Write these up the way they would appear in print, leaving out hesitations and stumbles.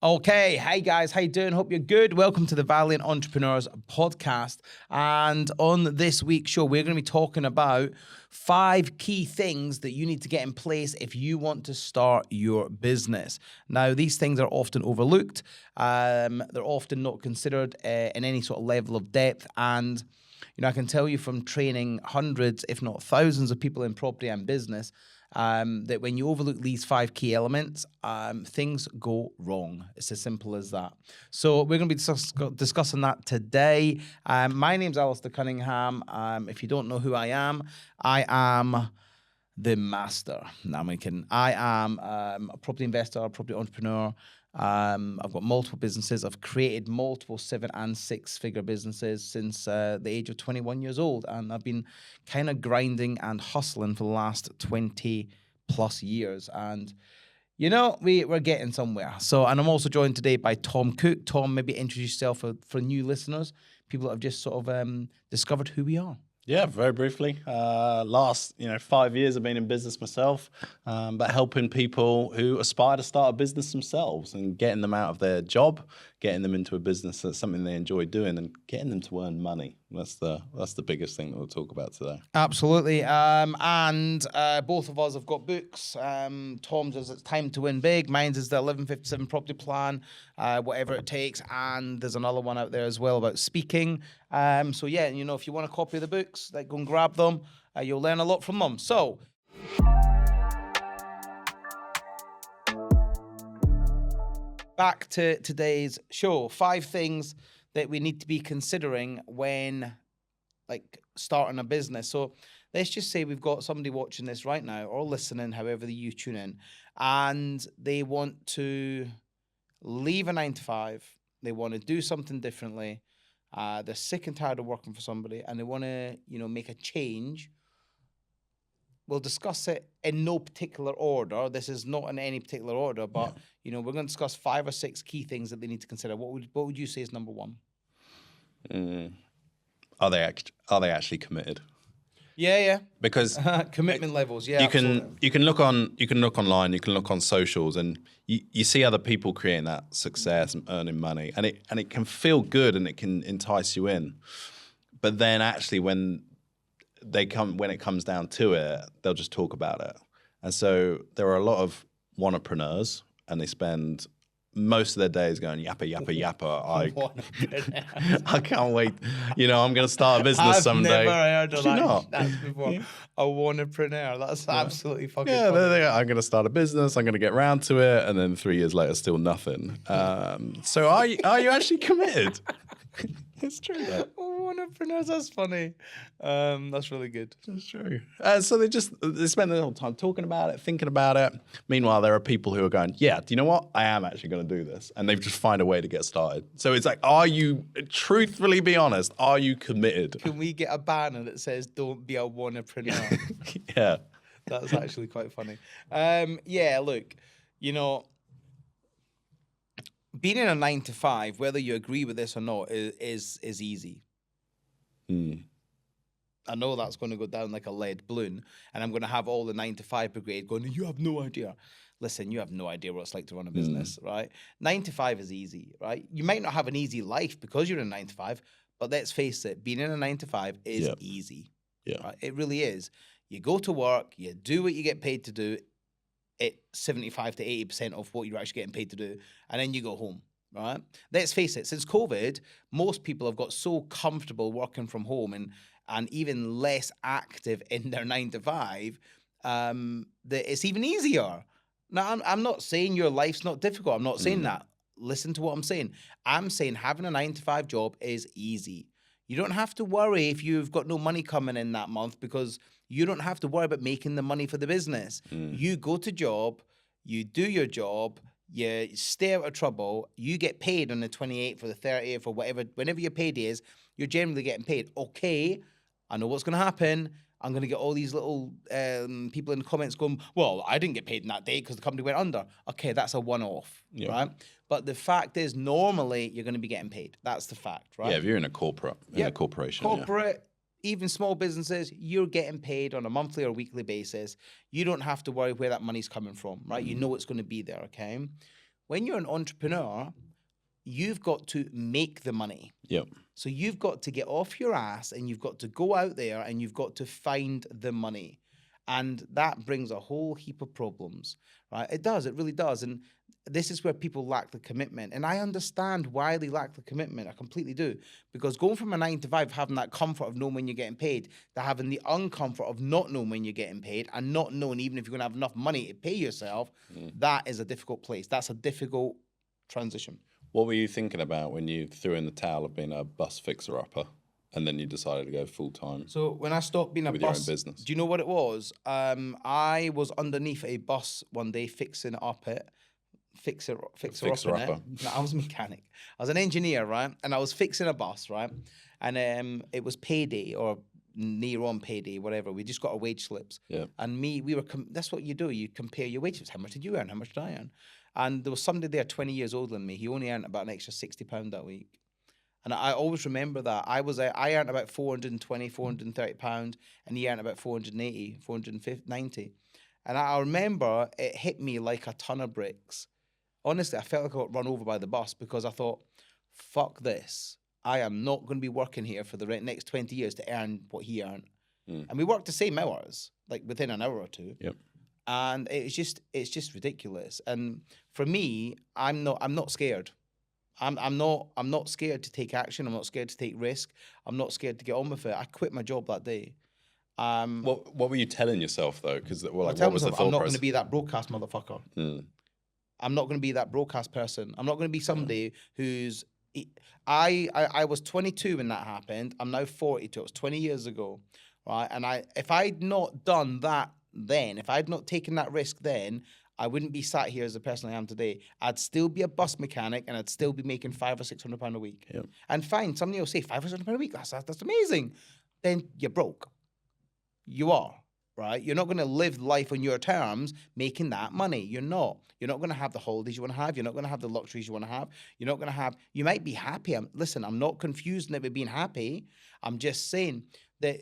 Okay, hey guys, how you doing? Hope you're good. Welcome to the Valiant Entrepreneurs podcast. And on this week's show, we're going to be talking about 5 key things that you need to get in place if you want to start your business. Now, these things are often overlooked. They're often not considered in any sort of level of depth. And, I can tell you from training hundreds, if not thousands of people in property and business, that when you overlook these 5 key elements, things go wrong. It's as simple as that. So we're going to be discussing that today. My name's Alasdair Cunningham. If you don't know who I am the master. No, I'm kidding. I am a property investor, a property entrepreneur. I've got multiple businesses. I've created multiple 7- and 6-figure businesses since the age of 21 years old. And I've been kind of grinding and hustling for the last 20 plus years. And, we're getting somewhere. And I'm also joined today by Tom Cook. Tom, maybe introduce yourself for new listeners, people that have just sort of discovered who we are. Yeah, very briefly. Last 5 years I've been in business myself, but helping people who aspire to start a business themselves and getting them out of their job, getting them into a business that's something they enjoy doing, and getting them to earn money. That's the biggest thing that we'll talk about today. Absolutely. And both of us have got books. Tom's is It's Time to Win Big. Mine's is the 1157 Property Plan, whatever it takes. And there's another one out there as well about speaking. If you want a copy of the books, go and grab them. You'll learn a lot from them. So, back to today's show. 5 things that we need to be considering when starting a business. So let's just say we've got somebody watching this right now or listening, however you tune in, and they want to leave a 9-to-5. They want to do something differently. They're sick and tired of working for somebody, and they want to, make a change. We'll discuss it in no particular order. This is not in any particular order, but we're going to discuss 5 or 6 key things that they need to consider. What would you say is number 1? Are they actually committed? Yeah. Because commitment levels. Yeah, you can look online, you can look on socials, and you see other people creating that success and earning money, and it can feel good and it can entice you in. But then actually when it comes down to it, they'll just talk about it. And so there are a lot of wannapreneurs, and they spend most of their days going yappa, yappa, yappa. I can't wait. I'm going to start a business someday. I've never heard of that before. Yeah. A wannapreneur. That's absolutely fucking funny. I'm going to start a business. I'm going to get round to it. And then 3 years later, still nothing. So are you actually committed? It's true, though. Entrepreneurs, that's funny. That's really good. That's true. So they spend the whole time talking about it, thinking about it. Meanwhile, there are people who are going, yeah, do you know what? I am actually going to do this. And they've just find a way to get started. So it's truthfully be honest, are you committed? Can we get a banner that says, don't be a wannapreneur? Yeah. That's actually quite funny. Look, being in a 9-to-5, whether you agree with this or not, is easy. I know that's going to go down like a lead balloon, and I'm going to have all the 9-to-5 brigade going, you have no idea. Listen, you have no idea what it's like to run a business, right? 9-to-5 is easy, right? You might not have an easy life because you're in a 9-to-5, but let's face it, being in a 9-to-5 is easy. Yeah. Right? It really is. You go to work, you do what you get paid to do, at 75 to 80% of what you're actually getting paid to do, and then you go home, right? Let's face it, since COVID, most people have got so comfortable working from home and even less active in their 9-to-5 that it's even easier. Now, I'm not saying your life's not difficult. I'm not saying that. Listen to what I'm saying. I'm saying having a 9-to-5 job is easy. You don't have to worry if you've got no money coming in that month, because you don't have to worry about making the money for the business. You go to job, you do your job, you stay out of trouble, you get paid on the 28th or the 30th or whatever, whenever your payday is, you're generally getting paid. Okay, I know what's going to happen. I'm going to get all these little people in the comments going, well, I didn't get paid in that day because the company went under. Okay, that's a one-off, right? But the fact is, normally, you're going to be getting paid. That's the fact, right? Yeah, if you're in a corporation. Corporate, even small businesses, you're getting paid on a monthly or weekly basis. You don't have to worry where that money's coming from, right? You know it's going to be there, okay? when you're an entrepreneur, you've got to make the money. Yep. So you've got to get off your ass and you've got to go out there and you've got to find the money. And that brings a whole heap of problems, right? It does, it really does. And this is where people lack the commitment. And I understand why they lack the commitment. I completely do. Because going from a 9 to 5, having that comfort of knowing when you're getting paid, to having the uncomfort of not knowing when you're getting paid and not knowing even if you're going to have enough money to pay yourself, that is a difficult place. That's a difficult transition. What were you thinking about when you threw in the towel of being a bus fixer-upper and then you decided to go full-time? So when I stopped being a with bus, your own business? do you know what it was? I was underneath a bus one day fixing up it. Fixer Fixer-upper. No, I was a mechanic. I was an engineer, right? And I was fixing a bus, right? And it was payday or near on payday, whatever. We just got our wage slips. Yeah. And that's what you do. You compare your wage slips. How much did you earn? How much did I earn? And there was somebody there 20 years older than me. He only earned about an extra £60 that week. And I always remember that. I earned about £420, £430, and he earned about £480, £490. And I remember it hit me like a ton of bricks. Honestly, I felt like I got run over by the bus because I thought, fuck this. I am not going to be working here for the next 20 years to earn what he earned. And we worked the same hours, like within an hour or two. Yep. And it's just ridiculous. And for me, I'm not scared. I'm not scared to take action. I'm not scared to take risk. I'm not scared to get on with it. I quit my job that day. What were you telling yourself though? Because what was the thought I'm not going process? to be that broadcast motherfucker. I'm not going to be that broadcast person. I'm not going to be somebody who's. I was 22 when that happened. I'm now 42. It was 20 years ago, right? And if I'd not done that then, if I'd not taken that risk then, I wouldn't be sat here as the person I am today. I'd still be a bus mechanic and I'd still be making £500 or £600 a week. Yep. And fine, somebody will say £500 or £600 a week. That's amazing. Then you're broke. You are, right? You're not going to live life on your terms making that money. You're not. You're not going to have the holidays you want to have. You're not going to have the luxuries you want to have. You're not going to have. You might be happy. Listen, I'm not confusing it with being happy. I'm just saying that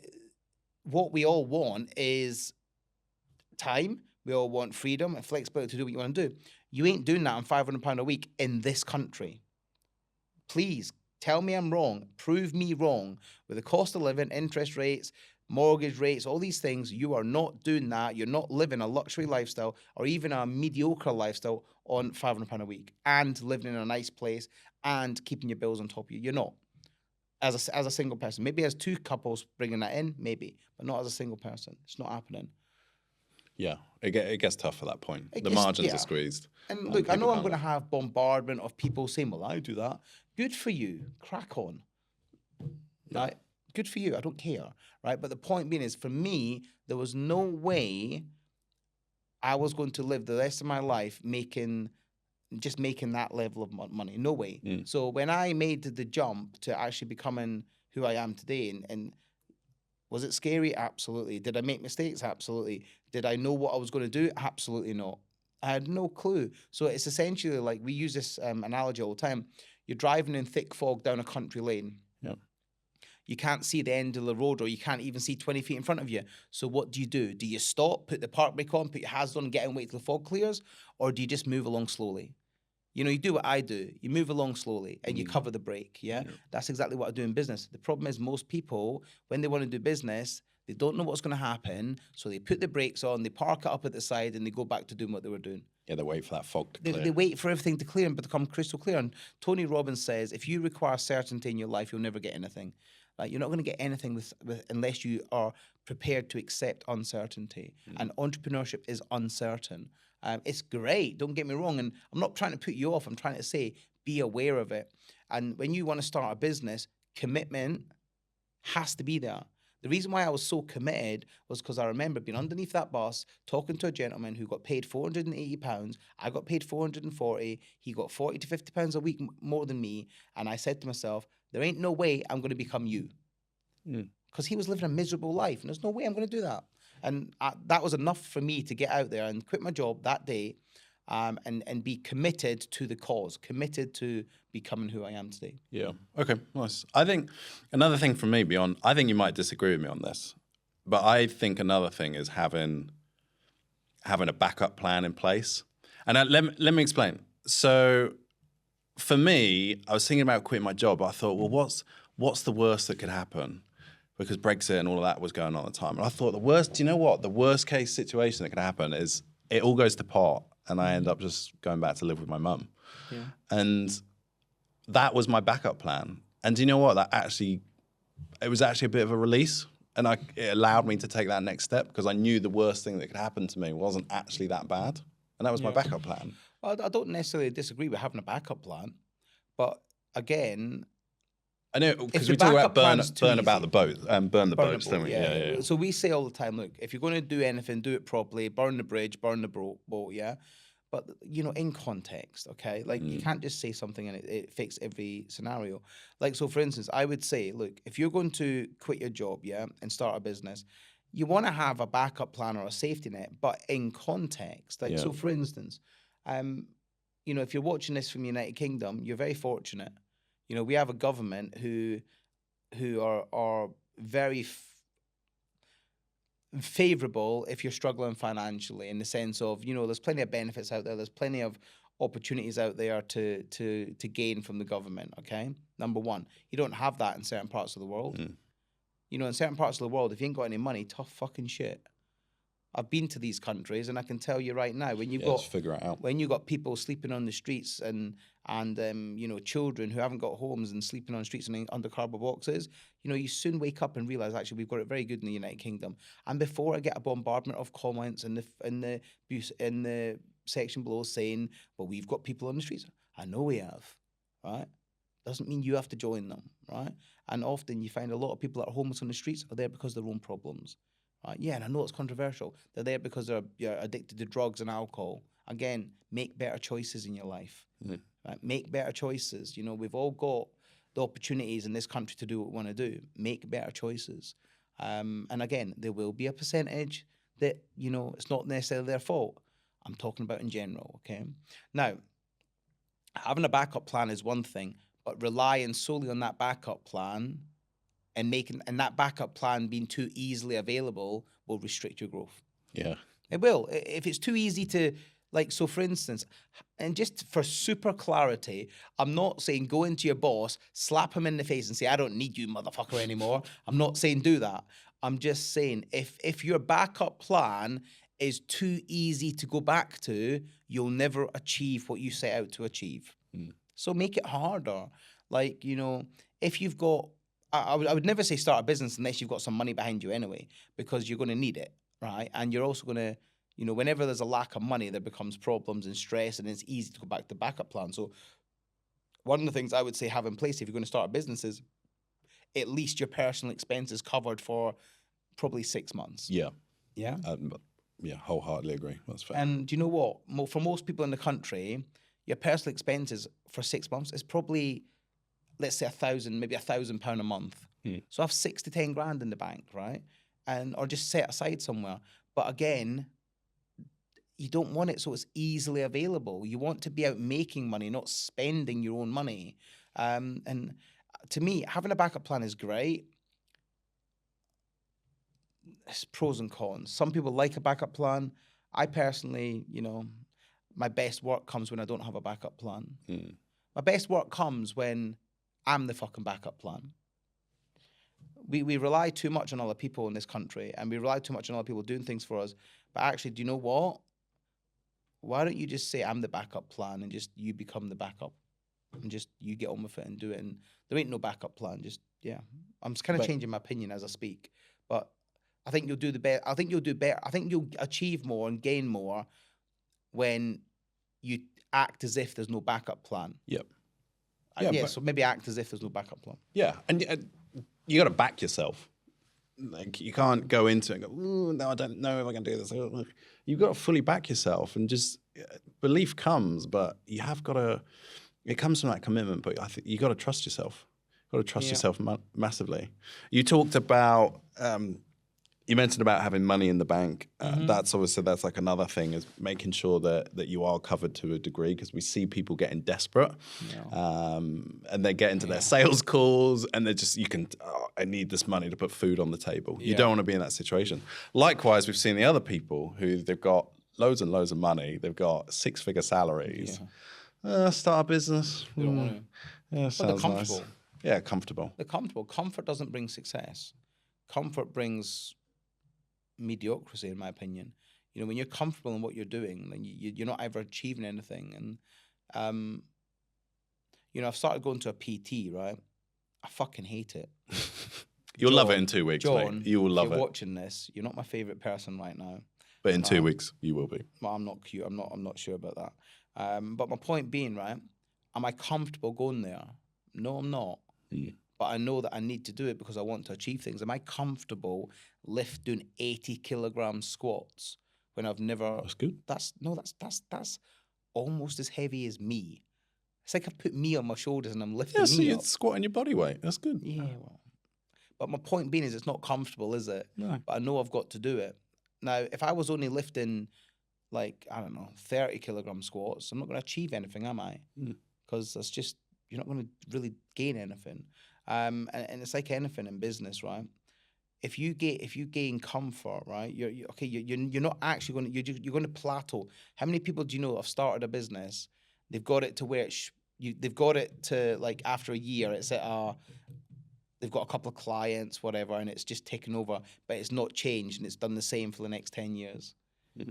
what we all want is time. We all want freedom and flexibility to do what you want to do. You ain't doing that on £500 a week in this country. Please tell me I'm wrong. Prove me wrong. With the cost of living, interest rates, mortgage rates, all these things, you are not doing that. You're not living a luxury lifestyle or even a mediocre lifestyle on £500 a week and living in a nice place and keeping your bills on top of you. You're not. As a single person. Maybe as two couples bringing that in, maybe, but not as a single person. It's not happening. Yeah, it gets tough at that point. The margins are squeezed. And look, I know I'm going to have bombardment of people saying, well, I do that. Good for you. Crack on. Right? Good for you. I don't care. Right? But the point being is, for me, there was no way I was going to live the rest of my life making that level of money. No way. So when I made the jump to actually becoming who I am today, and was it scary? Absolutely. Did I make mistakes? Absolutely. Did I know what I was going to do? Absolutely not. I had no clue. So it's essentially like, we use this analogy all the time. You're driving in thick fog down a country lane. Yep. You can't see the end of the road, or you can't even see 20 feet in front of you. So what do? Do you stop, put the park brake on, put your hazards on, get and wait till the fog clears? Or do you just move along slowly? You know, you do what I do. You move along slowly and you cover the brake, yeah? That's exactly what I do in business. The problem is most people, when they want to do business, they don't know what's going to happen, so they put the brakes on, they park it up at the side, and they go back to doing what they were doing. Yeah, they wait for that fog to clear. They wait for everything to clear and become crystal clear. And Tony Robbins says, if you require certainty in your life, you'll never get anything. Like, you're not going to get anything unless you are prepared to accept uncertainty. And entrepreneurship is uncertain. It's great, don't get me wrong. And I'm not trying to put you off. I'm trying to say, be aware of it. And when you want to start a business, commitment has to be there. The reason why I was so committed was because I remember being underneath that bus, talking to a gentleman who got paid £480. I got paid £440. He got £40 to £50 a week more than me. And I said to myself, there ain't no way I'm going to become you. Because he was living a miserable life. And there's no way I'm going to do that. And that was enough for me to get out there and quit my job that day and be committed to the cause, committed to becoming who I am today. Yeah. Okay, nice. I think another thing from me beyond, I think you might disagree with me on this, but I think another thing is having a backup plan in place. And let me explain. So for me, I was thinking about quitting my job. I thought, well, what's the worst that could happen? Because Brexit and all of that was going on at the time. And I thought do you know what? The worst case situation that can happen is it all goes to pot and I end up just going back to live with my mum. Yeah. And that was my backup plan. And do you know what? It was actually a bit of a release. And it allowed me to take that next step because I knew the worst thing that could happen to me wasn't actually that bad. And that was my backup plan. Well, I don't necessarily disagree with having a backup plan. But again, I know, because we talk about burn the boats, don't we? Yeah. So we say all the time, look, if you're going to do anything, do it properly, burn the bridge, burn the boat, yeah? But, in context, okay? Like, you can't just say something and it fits every scenario. Like, so for instance, I would say, look, if you're going to quit your job, yeah, and start a business, you want to have a backup plan or a safety net, but in context. Like, so for instance, if you're watching this from the United Kingdom, you're very fortunate. We have a government who are very favourable if you're struggling financially, in the sense of, there's plenty of benefits out there. There's plenty of opportunities out there to gain from the government, okay? Number one, you don't have that in certain parts of the world. In certain parts of the world, if you ain't got any money, tough fucking shit. I've been to these countries, and I can tell you right now, when figure it out. When you got people sleeping on the streets and children who haven't got homes and sleeping on the streets and under cardboard boxes, you soon wake up and realize actually we've got it very good in the United Kingdom. And before I get a bombardment of comments in the section below saying, "Well, we've got people on the streets," I know we have, right? Doesn't mean you have to join them, right? And often you find a lot of people that are homeless on the streets are there because of their own problems. Yeah, and I know it's controversial. They're there because they're addicted to drugs and alcohol. Again, make better choices in your life. Right? Make better choices. We've all got the opportunities in this country to do what we want to do. Make better choices. And again, there will be a percentage that, it's not necessarily their fault. I'm talking about in general, okay? Now, having a backup plan is one thing, but relying solely on that backup plan and that backup plan being too easily available will restrict your growth. Yeah. It will. If it's too easy to, so for instance, and just for super clarity, I'm not saying go into your boss, slap him in the face and say, "I don't need you, motherfucker, anymore." I'm not saying do that. I'm just saying if your backup plan is too easy to go back to, you'll never achieve what you set out to achieve. So make it harder. If you've got, I would never say start a business unless you've got some money behind you anyway, because you're going to need it, right? And you're also going to, whenever there's a lack of money, there becomes problems and stress, and it's easy to go back to backup plan. So one of the things I would say have in place if you're going to start a business is at least your personal expenses covered for probably 6 months. Yeah. Yeah? Wholeheartedly agree. That's fair. And do you know what? For most people in the country, your personal expenses for 6 months is probably, let's say maybe £1,000 a month. So I have 6 to 10 grand in the bank, right? Or just set aside somewhere. But again, you don't want it so it's easily available. You want to be out making money, not spending your own money. And to me, having a backup plan is great. It's pros and cons. Some people like a backup plan. I personally, my best work comes when I don't have a backup plan. My best work comes when I'm the fucking backup plan. We rely too much on other people in this country, and we rely too much on other people doing things for us. But actually, do you know what? Why don't you just say I'm the backup plan and just you become the backup, and just you get on with it and do it? And there ain't no backup plan. I'm just kind of changing my opinion as I speak, but I think you'll do the best. I think you'll do better. I think you'll achieve more and gain more when you act as if there's no backup plan. Yep. So maybe act as if there's no backup plan. Yeah, and you got to back yourself. Like, you can't go into it and go, "Ooh, no, I don't know if I can do this." You've got to fully back yourself, and just belief comes, but you have got to. It comes from that commitment, but I think you got to trust yourself. Got to trust yourself massively. You talked about. You mentioned about having money in the bank. That's like another thing, is making sure that you are covered to a degree, because we see people getting desperate, and they get into their sales calls and they're just, I need this money to put food on the table. You don't want to be in that situation. Likewise, we've seen the other people who they've got loads and loads of money. They've got 6-figure salaries. Start a business. They don't want to. Yeah, But they're sounds nice. comfortable. Yeah, comfortable. They're comfortable. Comfort doesn't bring success. Comfort brings mediocrity, in my opinion. You know, when you're comfortable in what you're doing, then you're not ever achieving anything. And you know, I've started going to a PT, right? I fucking hate it. You'll love it in 2 weeks, John, mate. You will love if you're it. watching this, you're not my favorite person right now. But in 2 weeks, you will be. Well, I'm not cute. I'm not sure about that. But my point being, right? Am I comfortable going there? No, I'm not. But I know that I need to do it because I want to achieve things. Am I comfortable doing 80 kilogram squats when I've never? That's good. That's almost as heavy as me. It's like I've put me on my shoulders and I'm lifting Yeah, so me you're up. squatting your body weight. That's good. Yeah, well. But my point being is it's not comfortable, is it? No. But I know I've got to do it. Now, if I was only lifting, like, I don't know, 30 kilogram squats, I'm not going to achieve anything, am I? Because that's just, you're not going to really gain anything. And it's like anything in business, right? If you gain comfort, right? You're not actually going to, you're going to plateau. How many people do you know have started a business? They've got it to where they've got it to, like, after a year, it's at they've got a couple of clients, whatever, and it's just taken over, but it's not changed and it's done the same for the next 10 years.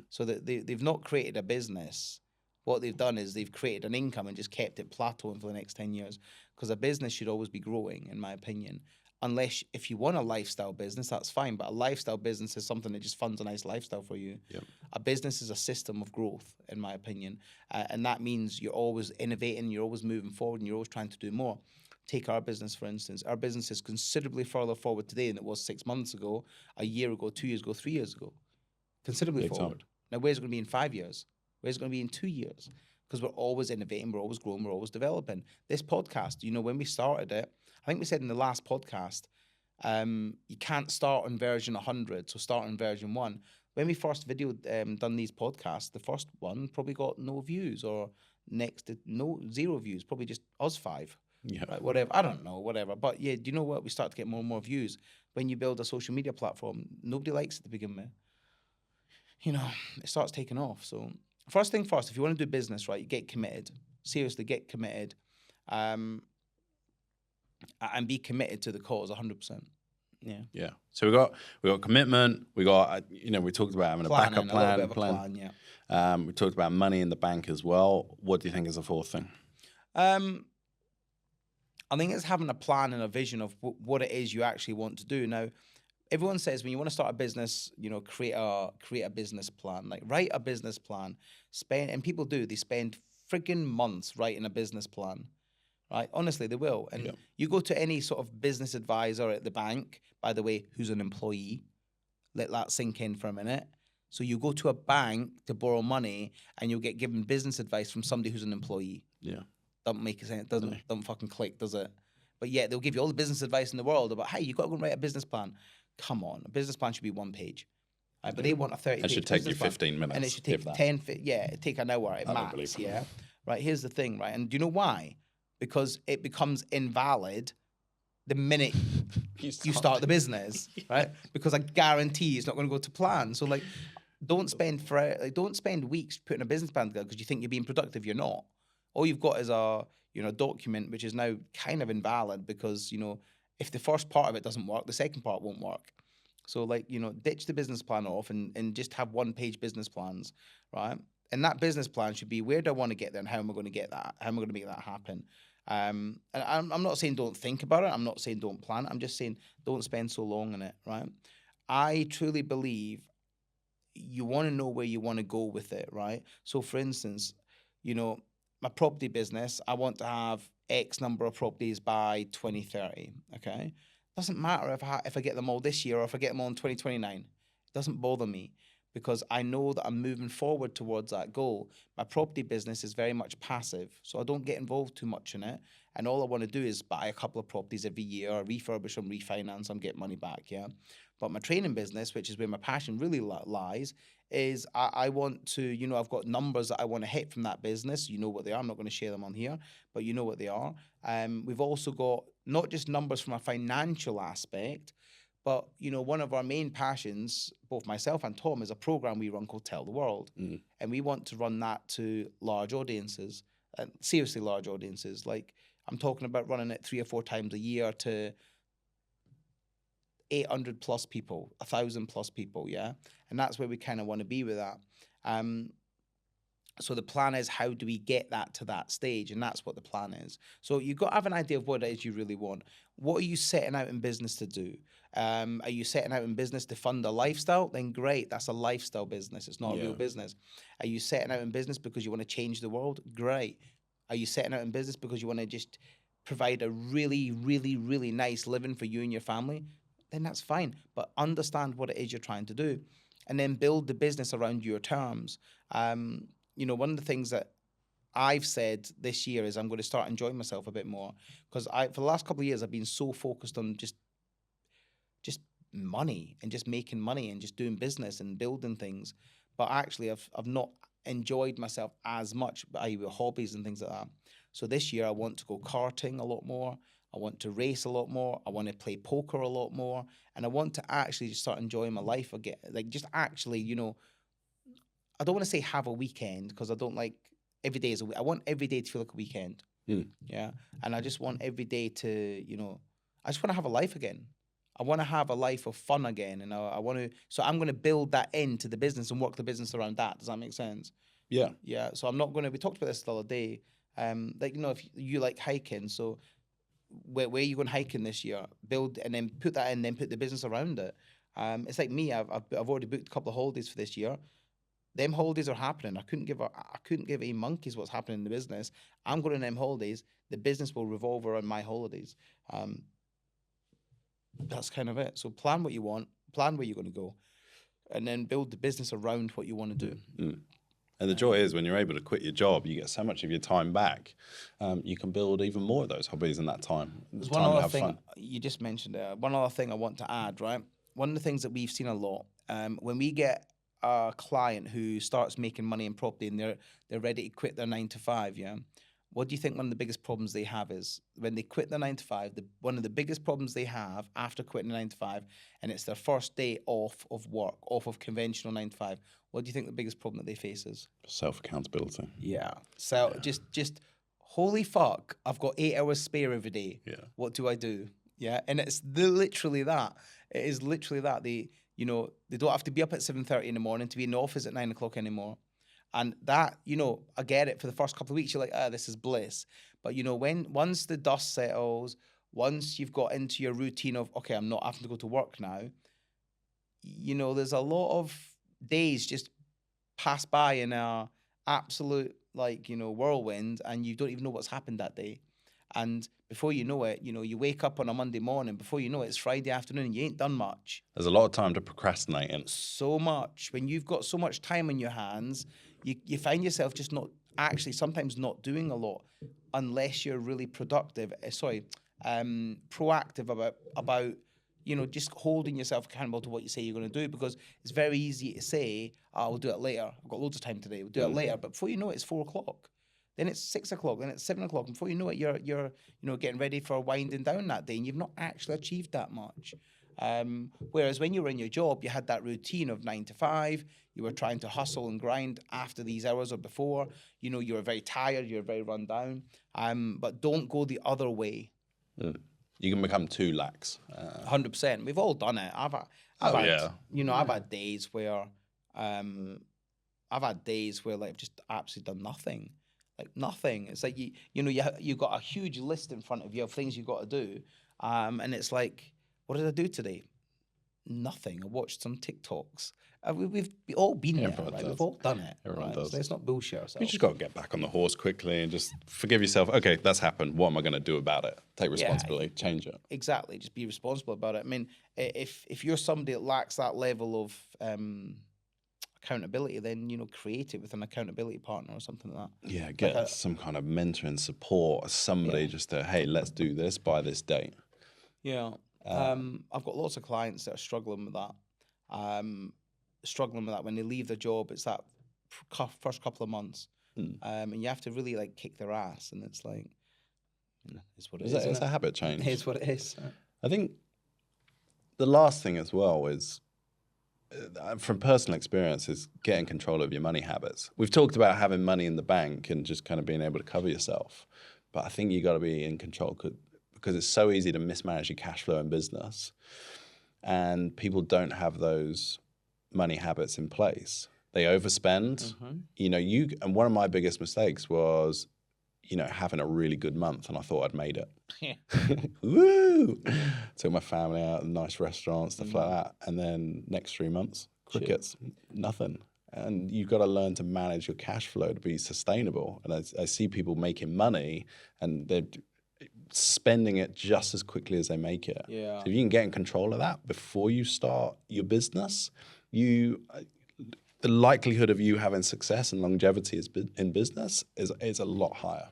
So that they've not created a business. What they've done is they've created an income and just kept it plateauing for the next 10 years. Because a business should always be growing, in my opinion. Unless if you want a lifestyle business, that's fine. But a lifestyle business is something that just funds a nice lifestyle for you. Yep. A business is a system of growth, in my opinion. And that means you're always innovating, you're always moving forward, and you're always trying to do more. Take our business, for instance. Our business is considerably further forward today than it was 6 months ago, a year ago, 2 years ago, 3 years ago. Considerably Big forward. time. Now, where's it going to be in 5 years? Where's it going to be in 2 years? Because we're always innovating, we're always growing, we're always developing. This podcast, you know, when we started it, I think we said in the last podcast, you can't start on version 100, so start on version 1. When we first done these podcasts, the first one probably got no views, or next to zero views, probably just us 5. Yeah. Right, whatever. I don't know, whatever. But yeah, do you know what? We start to get more and more views. When you build a social media platform, nobody likes it to begin with. You know, it starts taking off. So first thing first, if you want to do business, right, you get committed. Seriously, get committed. And be committed to the cause 100%. Yeah. Yeah. So we got commitment. We got we talked about having a backup plan. A plan, yeah. We talked about money in the bank as well. What do you think is the fourth thing? I think it's having a plan and a vision of what it is you actually want to do. Now, everyone says when you want to start a business, you know, create a business plan. Like, write a business plan. And people do. They spend friggin' months writing a business plan. Right? Honestly, they will. And you go to any sort of business advisor at the bank, by the way, who's an employee. Let that sink in for a minute. So you go to a bank to borrow money and you'll get given business advice from somebody who's an employee. Yeah. Doesn't make sense. Doesn't fucking click, does it? But yeah, they'll give you all the business advice in the world about, hey, you've got to go and write a business plan. Come on, a business plan should be 1 page. Right? But they want a 30-page. It should take you 15 minutes. And it should take 10. Yeah, it take an hour at max. Yeah. Right. Here's the thing, right? And do you know why? Because it becomes invalid the minute you start the business, right? Because I guarantee it's not going to go to plan. So, like, don't spend weeks putting a business plan together because you think you're being productive. You're not. All you've got is a document which is now kind of invalid because, you know, if the first part of it doesn't work, the second part won't work. So, like, you know, ditch the business plan off and just have 1-page business plans, right? And that business plan should be, where do I want to get there and how am I going to get that? How am I going to make that happen? And I'm not saying don't think about it. I'm not saying don't plan it. I'm just saying don't spend so long on it, right? I truly believe you want to know where you want to go with it, right? So, for instance, you know, my property business, I want to have X number of properties by 2030, okay? Doesn't matter if I get them all this year or if I get them all in 2029. It doesn't bother me because I know that I'm moving forward towards that goal. My property business is very much passive, so I don't get involved too much in it. And all I want to do is buy a couple of properties every year, refurbish them, refinance them, get money back, yeah? But my training business, which is where my passion really lies, is I want to, you know, I've got numbers that I want to hit from that business. You know what they are. I'm not going to share them on here, but you know what they are. We've also got not just numbers from a financial aspect, but, you know, one of our main passions, both myself and Tom, is a program we run called Tell the World. And we want to run that to large audiences. seriously large audiences. Like I'm talking about running it 3 or 4 times a year to 800 plus people, 1,000 plus people, yeah? And that's where we kind of want to be with that. So the plan is, how do we get that to that stage? And that's what the plan is. So you've got to have an idea of what it is you really want. What are you setting out in business to do? Are you setting out in business to fund a lifestyle? Then great, that's a lifestyle business. It's not a real business. Are you setting out in business because you want to change the world? Great. Are you setting out in business because you want to just provide a really, really, really nice living for you and your family? Then that's fine. But understand what it is you're trying to do, and then build the business around your terms. One of the things that I've said this year is I'm going to start enjoying myself a bit more, because for the last couple of years I've been so focused on just money and just making money and just doing business and building things, but actually I've not enjoyed myself as much, i.e. with hobbies and things like that. So this year I want to go karting a lot more. I want to race a lot more. I want to play poker a lot more, and I want to actually just start enjoying my life again. Like just actually, I don't want to say have a weekend, because I don't like every day is a week. I want every day to feel like a weekend. Yeah. And I just want every day to, I just want to have a life again. I want to have a life of fun again. And I want to, so I'm going to build that into the business and work the business around that. Does that make sense? Yeah. Yeah. So I'm not going to, we talked about this the other day. If you like hiking, so where are you going hiking this year? Build and then put that in, then put the business around it. It's like me. I've already booked a couple of holidays for this year. Them holidays are happening. I couldn't give a monkey's what's happening in the business. I'm going on them holidays. The business will revolve around my holidays. That's kind of it. So plan what you want, plan where you're going to go, and then build the business around what you want to do. And the joy is when you're able to quit your job, you get so much of your time back. You can build even more of those hobbies in that time. There's one other thing you just mentioned there. One other thing I want to add, right? One of the things that we've seen a lot, when we get a client who starts making money in property and they're ready to quit their 9 to 5, yeah? What do you think one of the biggest problems they have is when they quit their 9 to 5? One of the biggest problems they have after quitting 9 to 5, and it's their first day off of work, off of conventional 9 to 5. What do you think the biggest problem that they face is? Self-accountability. Yeah. So just holy fuck, I've got 8 hours spare every day. Yeah. What do I do? Yeah. And it's literally that. It is literally that. They don't have to be up at 7:30 in the morning to be in the office at 9 o'clock anymore. And that, I get it. For the first couple of weeks, you're like, this is bliss. But, once the dust settles, once you've got into your routine of, okay, I'm not having to go to work now, there's a lot of days just pass by in a absolute, whirlwind, and you don't even know what's happened that day. And before you know it, you wake up on a Monday morning. Before you know it, it's Friday afternoon and you ain't done much. There's a lot of time to procrastinate in. So much. When you've got so much time on your hands, you find yourself just sometimes not doing a lot unless you're really proactive about just holding yourself accountable to what you say you're going to do, because it's very easy to say, we'll do it later. I've got loads of time today. We'll do it later. But before you know it, it's 4 o'clock. Then it's 6 o'clock. Then it's 7 o'clock. And before you know it, you're getting ready for winding down that day, and you've not actually achieved that much. Whereas when you were in your job, you had that routine of 9 to 5. You were trying to hustle and grind after these hours or before. You were very tired. You were very run down. But don't go the other way. You can become too lax. 100%. We've all done it. I've had days where I've just absolutely done nothing. Like nothing. It's like you got a huge list in front of you of things you've got to do, and it's like, what did I do today? Nothing. I watched some TikToks. We've all been there, right? We've all done it. Everyone right? does. So let's not bullshit ourselves. You just got to get back on the horse quickly and just forgive yourself. Okay, that's happened. What am I going to do about it? Take responsibility. Change it. Exactly. Just be responsible about it. I mean, if you're somebody that lacks that level of accountability, then create it with an accountability partner or something like that. Yeah, get some kind of mentor and support, somebody just to, hey, let's do this by this date. Yeah. I've got lots of clients that are struggling with that. When they leave their job, it's that first couple of months, and you have to really kick their ass, and it's like, it's what it is. It's a habit change. It's what it is. I think the last thing as well is from personal experience, is getting control of your money habits. We've talked about having money in the bank and just kind of being able to cover yourself. But I think you got to be in control because it's so easy to mismanage your cash flow in business. And people don't have those money habits in place. They overspend. And one of my biggest mistakes was, having a really good month, and I thought I'd made it. Yeah. Woo! Took my family out, nice restaurants, stuff like that. And then next 3 months, crickets, nothing. And you've got to learn to manage your cash flow to be sustainable. And I see people making money and they're spending it just as quickly as they make it. Yeah. So if you can get in control of that before you start your business, the likelihood of you having success and longevity in business is a lot higher.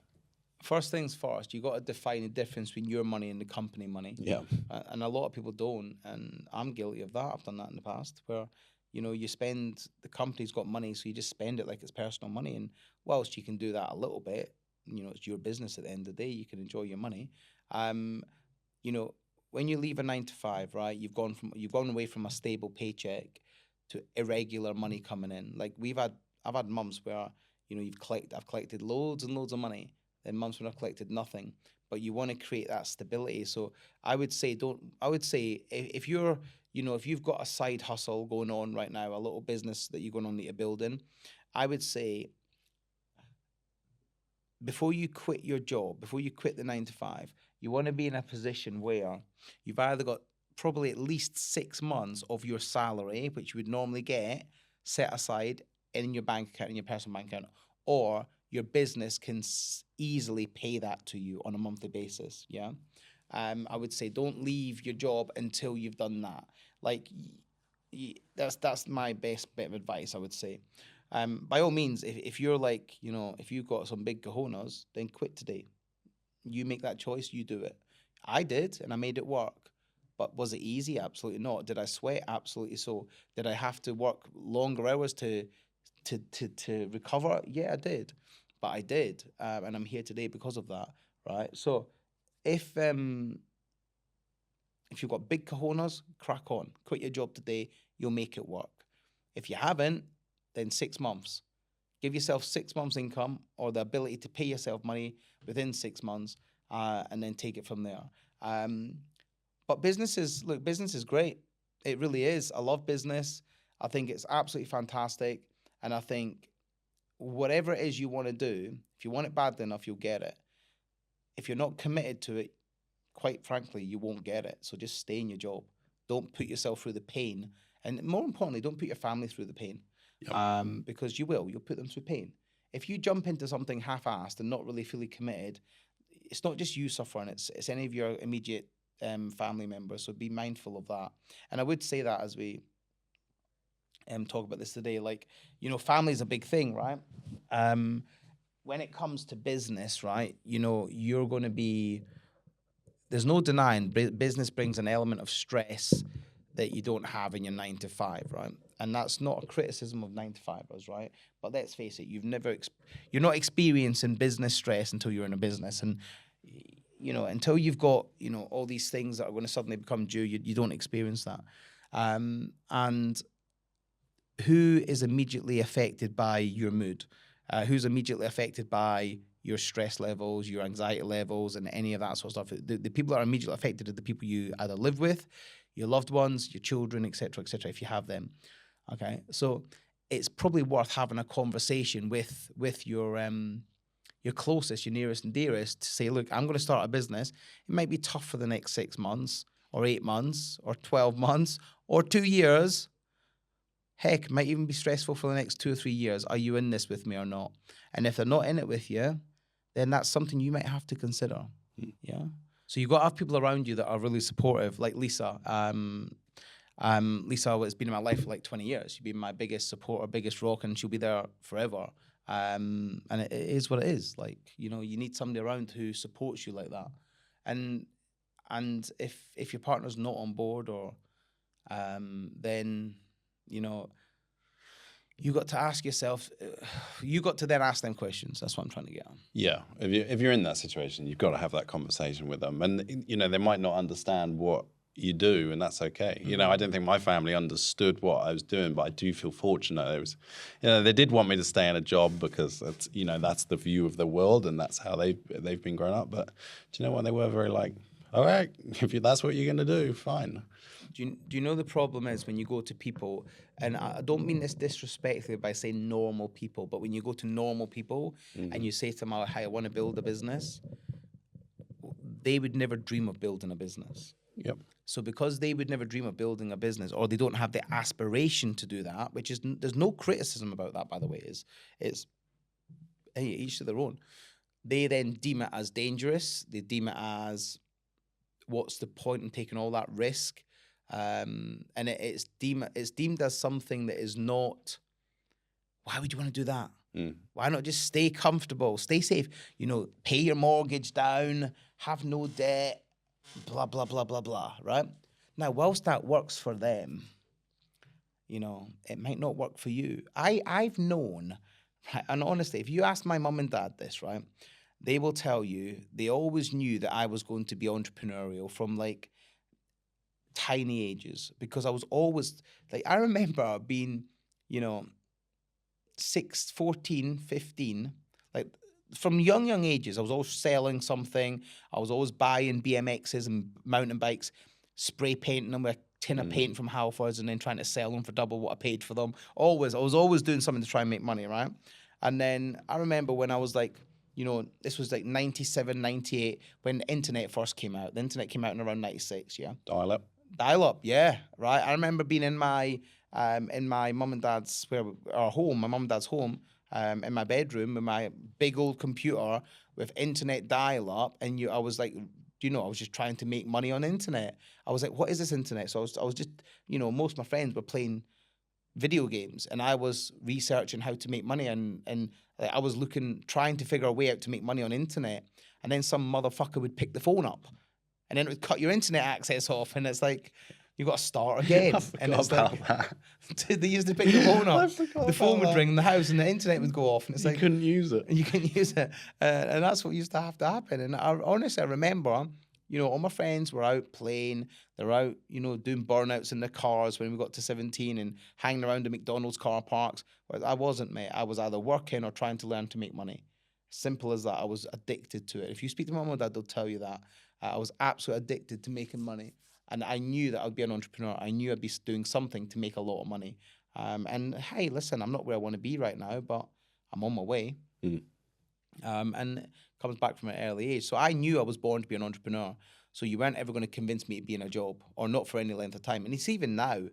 First things first, you got to define the difference between your money and the company money. Yeah. And a lot of people don't, and I'm guilty of that. I've done that in the past, where you spend, the company's got money, so you just spend it like it's personal money. And whilst you can do that a little bit, it's your business at the end of the day. You can enjoy your money. When you leave a 9 to 5, right? You've gone away from a stable paycheck to irregular money coming in. Like I've had months where I've collected loads and loads of money, then months when I've collected nothing. But you want to create that stability. So I would say if you're if you've got a side hustle going on right now, a little business that you're going to need to build in, I would say before you quit your job, before you quit the 9 to 5, you want to be in a position where you've either got probably at least 6 months of your salary, which you would normally get, set aside in your bank account, in your personal bank account, or your business can easily pay that to you on a monthly basis. Yeah. I would say don't leave your job until you've done that. Like that's my best bit of advice, I would say. By all means, if you're like, if you've got some big cojones, then quit today. You make that choice, you do it. I did, and I made it work. But was it easy? Absolutely not. Did I sweat? Absolutely so. Did I have to work longer hours to recover? Yeah, I did. But I did, and I'm here today because of that, right? So if you've got big cojones, crack on. Quit your job today. You'll make it work. If you haven't, then 6 months. Give yourself 6 months income or the ability to pay yourself money within 6 months, and then take it from there. But business is great. It really is. I love business. I think it's absolutely fantastic. And I think whatever it is you want to do, if you want it badly enough, you'll get it. If you're not committed to it, quite frankly, you won't get it. So just stay in your job. Don't put yourself through the pain. And more importantly, don't put your family through the pain. Yep. Because you'll put them through pain. If you jump into something half-assed and not really fully committed, it's not just you suffering, it's any of your immediate family members. So be mindful of that. And I would say that as we talk about this today, like, family is a big thing, right? When it comes to business, right, you're going to be, there's no denying business brings an element of stress that you don't have in your 9 to 5, right? And that's not a criticism of 9 to 5ers, right? But let's face it, you're not experiencing business stress until you're in a business. And, until you've got, all these things that are going to suddenly become due, you don't experience that. And who is immediately affected by your mood? Who's immediately affected by your stress levels, your anxiety levels, and any of that sort of stuff? The people that are immediately affected are the people you either live with, your loved ones, your children, etc., if you have them. Okay, so it's probably worth having a conversation with your closest, your nearest and dearest, to say, look, I'm going to start a business. It might be tough for the next 6 months, or 8 months, or 12 months, or 2 years. Heck, it might even be stressful for the next 2 or 3 years. Are you in this with me or not? And if they're not in it with you, then that's something you might have to consider. Yeah. So you've got to have people around you that are really supportive, like Lisa. Lisa has been in my life for like 20 years. She's been my biggest supporter, biggest rock, and she'll be there forever. And it is what it is. Like, you need somebody around who supports you like that. And if your partner's not on board, or then you got to ask yourself, you got to then ask them questions. That's what I'm trying to get on. Yeah. If you're in that situation, you've got to have that conversation with them. And, they might not understand what you do, and that's okay. You know, I don't think my family understood what I was doing, but I do feel fortunate. It was, you know, they did want me to stay in a job because that's, you know, that's the view of the world and that's how they've been grown up. But do you know what? They were very like, all right, if that's what you're going to do, fine. Do you know the problem is when you go to people, and I don't mean this disrespectfully by saying normal people, but when you go to normal people and you say to them, "Hey, I want to build a business," they would never dream of building a business. Yep. So because they would never dream of building a business, or they don't have the aspiration to do that, which is there's no criticism about that, by the way, it's hey, each to their own. They then deem it as dangerous. They deem it as what's the point in taking all that risk? And it's deemed as something that is not. Why would you want to do that? Why not just stay comfortable, stay safe? You know, pay your mortgage down, have no debt, blah blah blah blah blah. Right now, whilst that works for them, you know, it might not work for you. I've known, right, and honestly, if you ask my mum and dad this, right, they will tell you they always knew that I was going to be entrepreneurial from like tiny ages, because I was always like, I remember being, you know, 14, 15, like from young ages, I was always selling something. I was always buying BMXs and mountain bikes, spray painting them with a tin of paint from Halfords and then trying to sell them for double what I paid for them. I was always doing something to try and make money, right? And then I remember when I was like, you know, this was like 97, 98, when the internet first came out. The internet came out in around 96, yeah? Dial-up, yeah, right. I remember being in my mum and dad's home, my mum and dad's home, in my bedroom with my big old computer with internet dial-up, and I was like, you know, I was just trying to make money on internet. I was like, what is this internet? So I was just, you know, most of my friends were playing video games, and I was researching how to make money, and like, I was trying to figure a way out to make money on internet, and then some motherfucker would pick the phone up. And then it would cut your internet access off, and it's like, you got to start again. And it's like, that. they used to pick the phone up. The phone would that. ring in the house, and the internet would go off, and it's You like couldn't use it. you can use it, and that's what used to have to happen. And honestly, I remember, you know, all my friends were out playing. They're out, you know, doing burnouts in their cars when we got to 17 and hanging around the McDonald's car parks. Whereas I wasn't, mate. I was either working or trying to learn to make money. Simple as that. I was addicted to it. If you speak to my mum and dad, they'll tell you that. I was absolutely addicted to making money. And I knew that I'd be an entrepreneur. I knew I'd be doing something to make a lot of money. And hey, listen, I'm not where I want to be right now, but I'm on my way. And it comes back from an early age. So I knew I was born to be an entrepreneur. So you weren't ever going to convince me to be in a job, or not for any length of time. And it's even now, do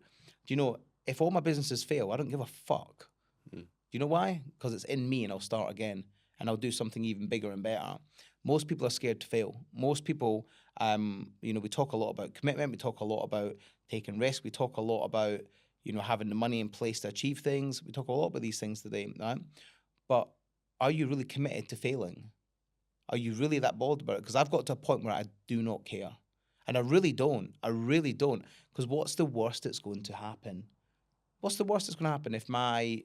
you know, if all my businesses fail, I don't give a fuck. Do you know why? Because it's in me, and I'll start again, and I'll do something even bigger and better. Most people are scared to fail. Most people, you know, we talk a lot about commitment. We talk a lot about taking risks. We talk a lot about, you know, having the money in place to achieve things. We talk a lot about these things today, right? But are you really committed to failing? Are you really that bothered about it? Because I've got to a point where I do not care. And I really don't. I really don't. Because what's the worst that's going to happen? What's the worst that's going to happen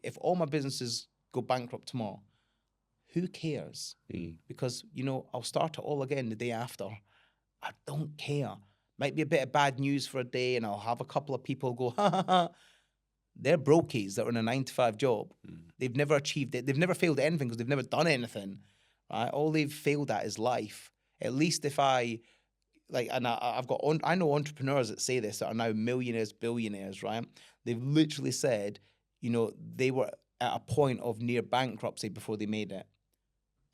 if all my businesses go bankrupt tomorrow? Who cares? Because, you know, I'll start it all again the day after. I don't care. Might be a bit of bad news for a day, and I'll have a couple of people go, ha ha ha. They're brokies that are in a 9-to-5 job. They've never achieved it. They've never failed at anything because they've never done anything. Right? All they've failed at is life. At least if I know entrepreneurs that say this that are now millionaires, billionaires, right? They've literally said, you know, they were at a point of near bankruptcy before they made it.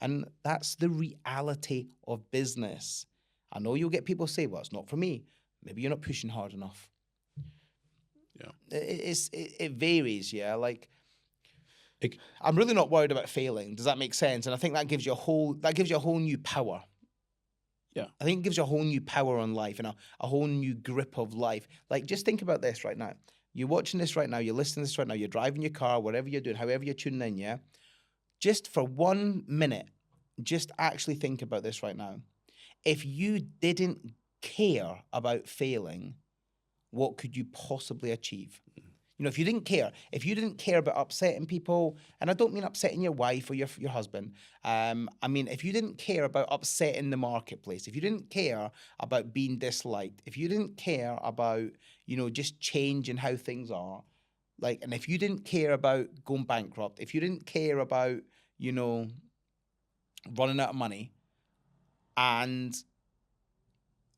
And that's the reality of business. I know you'll get people say, well, it's not for me. Maybe you're not pushing hard enough. Yeah. It varies, yeah. Like, I'm really not worried about failing. Does that make sense? And I think that gives you a whole new power. Yeah. I think it gives you a whole new power on life and a whole new grip of life. Like, just think about this right now. You're watching this right now. You're listening to this right now. You're driving your car, whatever you're doing, however you're tuning in, yeah? Just for 1 minute, just actually think about this right now. If you didn't care about failing, what could you possibly achieve? You know, if you didn't care about upsetting people, and I don't mean upsetting your wife or your husband. I mean, if you didn't care about upsetting the marketplace, if you didn't care about being disliked, if you didn't care about, you know, just changing how things are, like, and if you didn't care about going bankrupt, if you didn't care about, you know, running out of money, and,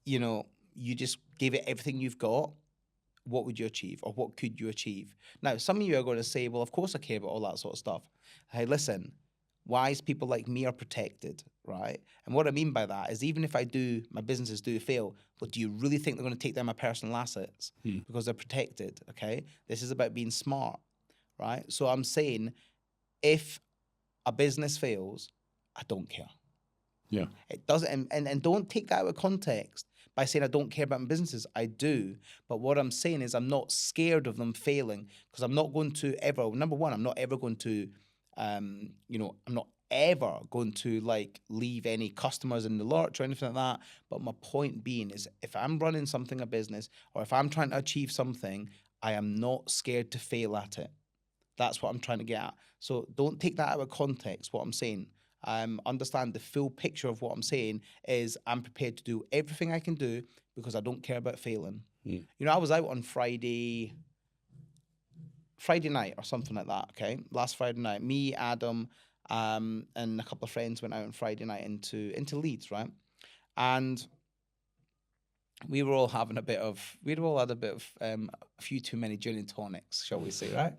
you know, you just gave it everything you've got, what would you achieve, or what could you achieve? Now, some of you are going to say, well, of course I care about all that sort of stuff. Hey, listen, wise people like me are protected, right? And what I mean by that is, even if my businesses do fail, but do you really think they're going to take down my personal assets? Because they're protected, okay? This is about being smart, right? So I'm saying, if a business fails, I don't care. Yeah. It doesn't, and don't take that out of context by saying I don't care about my businesses. I do. But what I'm saying is, I'm not scared of them failing, because I'm not going to ever, number one, I'm not ever going to, you know, I'm not ever going to like leave any customers in the lurch or anything like that. But my point being is, if I'm running something, a business, or if I'm trying to achieve something, I am not scared to fail at it. That's what I'm trying to get at. So don't take that out of context, what I'm saying. Understand the full picture of what I'm saying is, I'm prepared to do everything I can do because I don't care about failing. You know, I was out on Friday night or something like that, okay? Last Friday night, me, Adam, and a couple of friends went out on Friday night into Leeds, right? And we were all having a few too many gin and tonics, shall we say, right?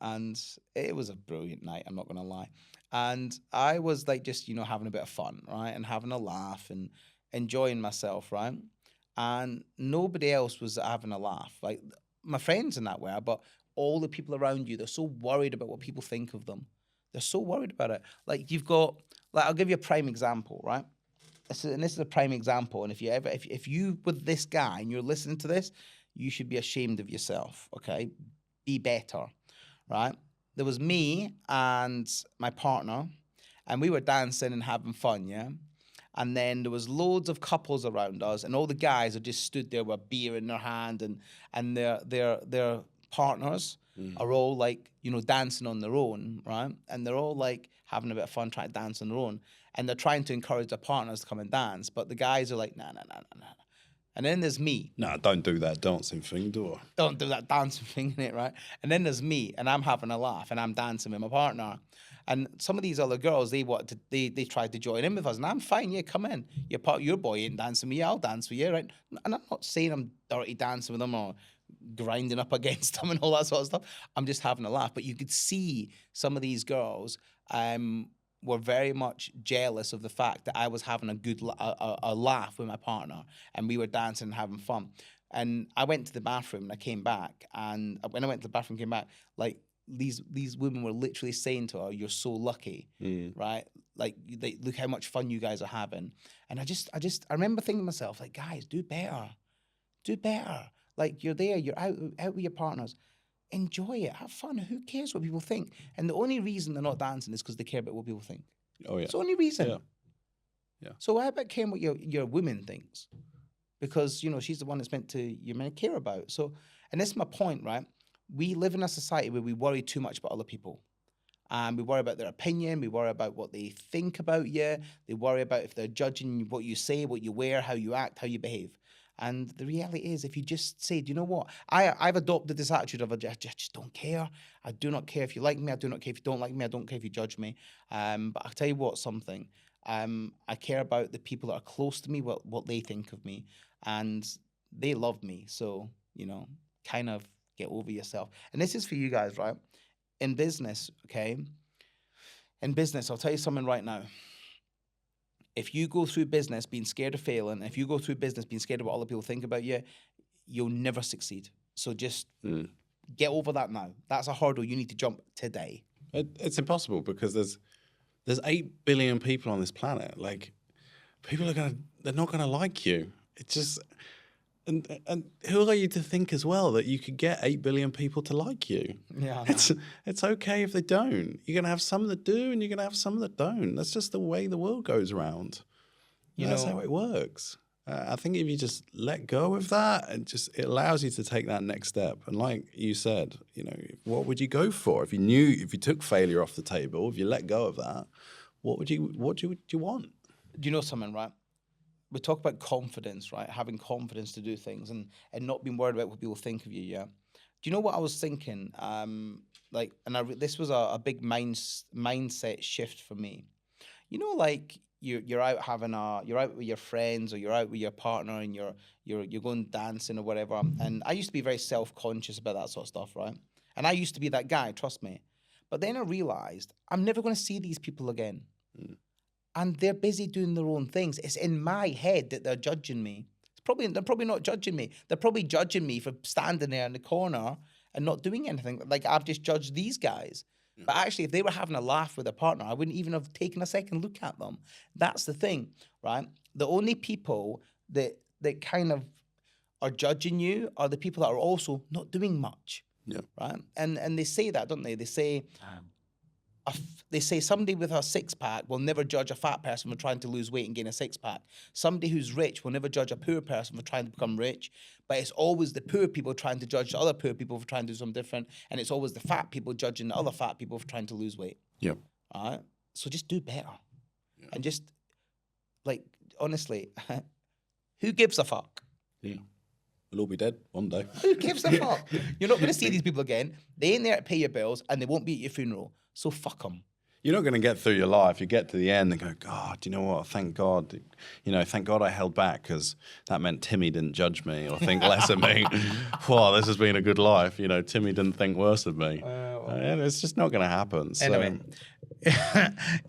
And it was a brilliant night, I'm not going to lie. And I was like, just, you know, having a bit of fun, right? And having a laugh and enjoying myself, right? And nobody else was having a laugh. Like, my friends in that way, but all the people around you, they're so worried about what people think of them. They're so worried about it. Like, you've got, like, I'll give you a prime example, right? This is a prime example. And if you were this guy and you're listening to this, you should be ashamed of yourself, okay? Be better, right? There was me and my partner, and we were dancing and having fun, yeah? And then there was loads of couples around us, and all the guys are just stood there with a beer in their hand, and their partners are all like, you know, dancing on their own, right? And they're all like having a bit of fun trying to dance on their own. And they're trying to encourage their partners to come and dance, but the guys are like, nah. And then there's me. No, don't do that dancing thing, do I? Don't do that dancing thing, innit, right? And then there's me, and I'm having a laugh, and I'm dancing with my partner. And some of these other girls, they tried to join in with us, and I'm fine. Yeah, come in. Your boy ain't dancing with you. I'll dance with you, right? And I'm not saying I'm dirty dancing with them or grinding up against them and all that sort of stuff. I'm just having a laugh. But you could see some of these girls were very much jealous of the fact that I was having a laugh with my partner, and we were dancing and having fun. And I went to the bathroom and I came back, and when I went to the bathroom and came back, like, these women were literally saying to her, "You're so lucky," right? Like, look how much fun you guys are having. And I remember thinking to myself, like, guys, do better. Like, you're there, you're out with your partners. Enjoy it, have fun. Who cares what people think? And the only reason they're not dancing is because they care about what people think. Oh, yeah. It's the only reason. Yeah. So how about caring what your woman thinks? Because, you know, she's the one that's meant to care about. So, and that's my point, right? We live in a society where we worry too much about other people. We worry about their opinion. We worry about what they think about you. They worry about if they're judging what you say, what you wear, how you act, how you behave. And the reality is, if you just say, do you know what? I've adopted this attitude of, I just don't care. I do not care if you like me. I do not care if you don't like me. I don't care if you judge me. But I'll tell you what, something. I care about the people that are close to me, what they think of me. And they love me. So, you know, kind of get over yourself. And this is for you guys, right? In business, okay? In business, I'll tell you something right now. If you go through business being scared of failing, if you go through business being scared of what other people think about you, you'll never succeed. So just get over that now. That's a hurdle you need to jump today. It's impossible because there's 8 billion people on this planet. Like, people they're not gonna like you. It's just, and who are you to think as well that you could get 8 billion people to like you? Yeah, it's okay if they don't. You're gonna have some that do, and you're gonna have some that don't. That's just the way the world goes around. That's how it works. I think if you just let go of that, and it allows you to take that next step. And like you said, what would you go for if you took failure off the table, if you let go of that, what do you want? Do you know something, right? We talk about confidence, right? Having confidence to do things and not being worried about what people think of you. Yeah. Do you know what I was thinking? This was a big mindset shift for me. Like you're out with your friends, or you're out with your partner, and you're going dancing or whatever. And I used to be very self-conscious about that sort of stuff, right? And I used to be that guy, trust me. But then I realized I'm never going to see these people again. And they're busy doing their own things. It's in my head that they're judging me. They're probably not judging me. They're probably judging me for standing there in the corner and not doing anything. Like I've just judged these guys. But actually, if they were having a laugh with a partner, I wouldn't even have taken a second look at them. That's the thing, right? The only people that kind of are judging you are the people that are also not doing much, right? And they say that, don't they? They say somebody with a six-pack will never judge a fat person for trying to lose weight and gain a six-pack. Somebody who's rich will never judge a poor person for trying to become rich. But it's always the poor people trying to judge the other poor people for trying to do something different. And it's always the fat people judging the other fat people for trying to lose weight. Yep. All right? So just do better. Yeah. And just, honestly, who gives a fuck? Yeah. We'll all be dead one day. Who gives a fuck? You're not going to see these people again. They ain't there to pay your bills, and they won't be at your funeral. So fuck them. You're not going to get through your life. You get to the end and go, God, you know what? Thank God. Thank God I held back, because that meant Timmy didn't judge me or think less of me. Wow, this has been a good life. Timmy didn't think worse of me. It's just not going to happen. So. Anyway,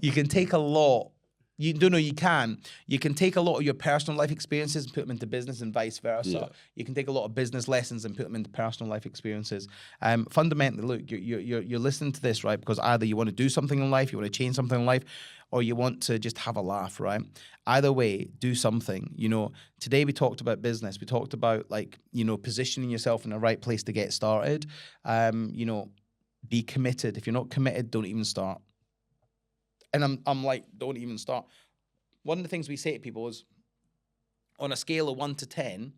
you can take a lot. You can take a lot of your personal life experiences and put them into business, and vice versa. Yeah. You can take a lot of business lessons and put them into personal life experiences. Fundamentally, look, you're listening to this, right? Because either you want to do something in life, you want to change something in life, or you want to just have a laugh, right? Either way, do something. Today we talked about business. We talked about positioning yourself in the right place to get started. Be committed. If you're not committed, don't even start. And I'm like, don't even start. One of the things we say to people is, on a scale of 1 to 10,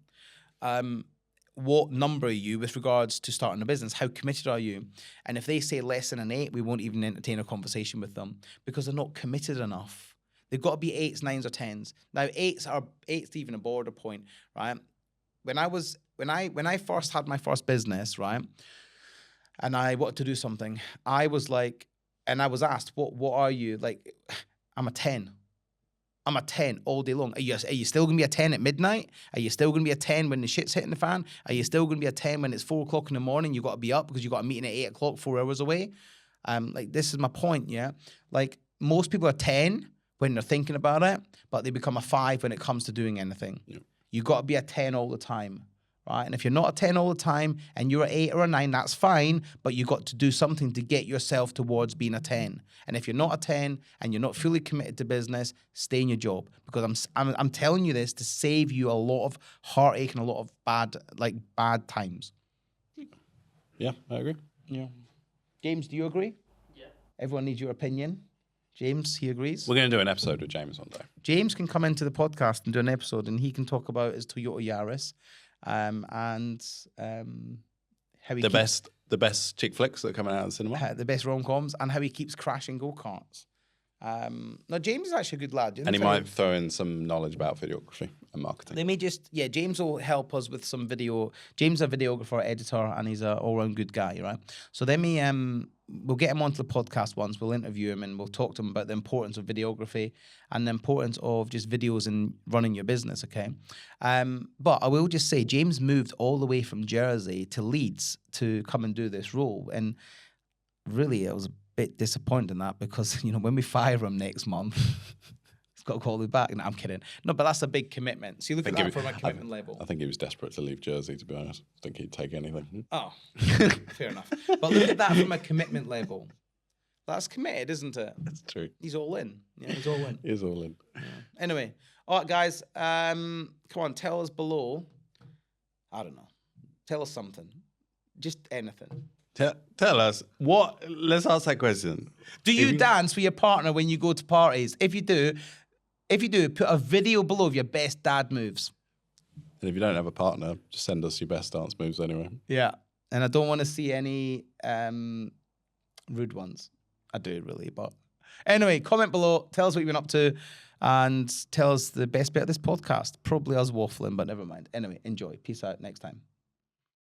what number are you with regards to starting a business? How committed are you? And if they say less than an 8, we won't even entertain a conversation with them, because they're not committed enough. They've got to be 8s, 9s, or 10s. Now, 8's even a border point, right? When I first had my first business, right, and I wanted to do something, I was like, and I was asked, what are you? Like, I'm a 10. I'm a 10 all day long. Are you still going to be a 10 at midnight? Are you still going to be a 10 when the shit's hitting the fan? Are you still going to be a 10 when it's 4 o'clock in the morning? You got to be up because you got a meeting at 8 o'clock, 4 hours away. This is my point, yeah? Like, most people are 10 when they're thinking about it, but they become a 5 when it comes to doing anything. Yeah. You got to be a 10 all the time. Right? And if you're not a 10 all the time and you're an 8 or a 9, that's fine, but you got to do something to get yourself towards being a 10. And if you're not a 10 and you're not fully committed to business, stay in your job, because I'm telling you this to save you a lot of heartache and a lot of bad times. Yeah, I agree. Yeah. James, do you agree? Yeah. Everyone needs your opinion. James, he agrees. We're going to do an episode with James one day. James can come into the podcast and do an episode, and he can talk about his Toyota Yaris. And how he the best chick flicks that are coming out of the cinema, the best rom-coms, and how he keeps crashing go-karts. No, James is actually a good lad, and he might throw in some knowledge about videography and marketing. They may James will help us with some video. James is a videographer, editor, and he's an all-round good guy, right? So we'll get him onto the podcast once. We'll interview him and we'll talk to him about the importance of videography and the importance of just videos and running your business, okay? But I will just say, James moved all the way from Jersey to Leeds to come and do this role. And really, I was a bit disappointed in that, because, when we fire him next month, he's got to call me back. No, I'm kidding. No, but that's a big commitment. So you look at that from a commitment level. I think he was desperate to leave Jersey, to be honest. I think he'd take anything. Oh, fair enough. But look at that from a commitment level. That's committed, isn't it? That's true. He's all in. Yeah, he's all in. He's all in. Yeah. Anyway, all right, guys. Come on, tell us below. I don't know. Tell us something. Just anything. Tell us what. Let's ask that question. Do you dance with your partner when you go to parties? If you do, If you do, put a video below of your best dad moves. And if you don't have a partner, just send us your best dance moves anyway. Yeah. And I don't want to see any rude ones. I do really, but anyway, comment below. Tell us what you've been up to and tell us the best bit of this podcast. Probably us waffling, but never mind. Anyway, enjoy. Peace out. Next time.